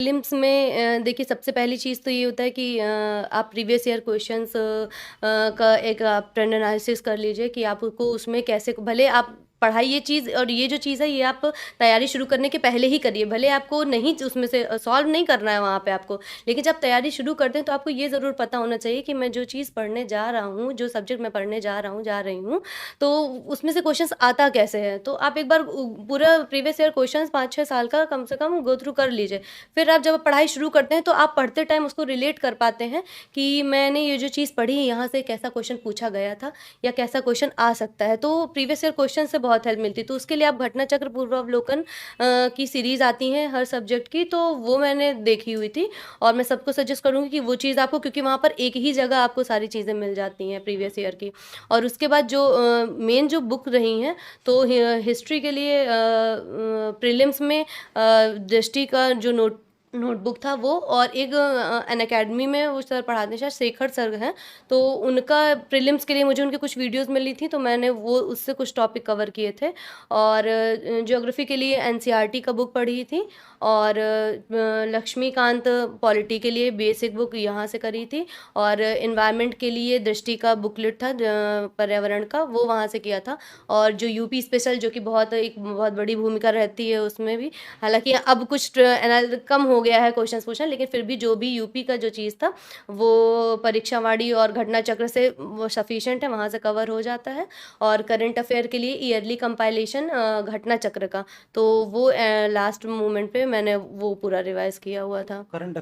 Prelims में देखिए सबसे पहली चीज़ तो ये होता है कि आप प्रीवियस ईयर क्वेश्चंस का एक आप ट्रेंड एनालिसिस कर लीजिए कि आपको उसमें कैसे भले आप पढ़ाई ये चीज़ और ये जो चीज़ है ये आप तैयारी शुरू करने के पहले ही करिए, भले आपको नहीं उसमें से सॉल्व नहीं करना है वहाँ पे आपको, लेकिन जब तैयारी शुरू करते हैं तो आपको ये ज़रूर पता होना चाहिए कि मैं जो चीज़ पढ़ने जा रहा हूँ, जो सब्जेक्ट मैं पढ़ने जा रहा हूँ, जा रही हूँ, तो उसमें से क्वेश्चंस आता कैसे है। तो आप एक बार पूरा प्रीवियस ईयर क्वेश्चंस 5-6 साल का कम से कम गो थ्रू कर लीजिए। फिर आप जब पढ़ाई शुरू करते हैं तो आप पढ़ते टाइम उसको रिलेट कर पाते हैं कि मैंने ये जो चीज़ पढ़ी यहाँ से कैसा क्वेश्चन पूछा गया था या कैसा क्वेश्चन आ सकता है। तो प्रीवियस ईयर क्वेश्चन से बहुत हेल्प मिलती है। तो उसके लिए आप घटना चक्र पूर्वावलोकन की सीरीज़ आती हैं हर सब्जेक्ट की, तो वो मैंने देखी हुई थी और मैं सबको सजेस्ट करूँगी कि वो चीज़ आपको, क्योंकि वहाँ पर एक ही जगह आपको सारी चीज़ें मिल जाती हैं प्रीवियस ईयर की। और उसके बाद जो मेन जो बुक रही हैं, तो हिस्ट्री के लिए प्रीलिम्स में दृष्टि का जो नोटबुक था वो, और एक अनअकैडमी में वो सर पढ़ाते हैं, शायद शेखर सर हैं, तो उनका प्रीलिम्स के लिए मुझे उनकी कुछ वीडियोस मिली थी, तो मैंने वो उससे कुछ टॉपिक कवर किए थे। और ज्योग्राफी के लिए एनसीईआरटी का बुक पढ़ी थी, और लक्ष्मीकांत पॉलिटी के लिए बेसिक बुक यहाँ से करी थी, और इन्वायरमेंट के लिए दृष्टि का बुकलेट था पर्यावरण का, वो वहाँ से किया था। और जो यूपी स्पेशल, जो कि एक बहुत बड़ी भूमिका रहती है उसमें भी, हालाँकि अब कुछ कम हो गया है क्वेश्चंस पूछना, लेकिन फिर भी जो भी यूपी का जो चीज़ था वो परीक्षावाड़ी और घटना चक्र से वो सफिशिएंट है, वहाँ से कवर हो जाता है। और करंट अफेयर के लिए ईयरली कंपाइलेशन घटना चक्र का, तो वो लास्ट मोमेंट पे मैंने वो पूरा रिवाइज किया हुआ था। करंट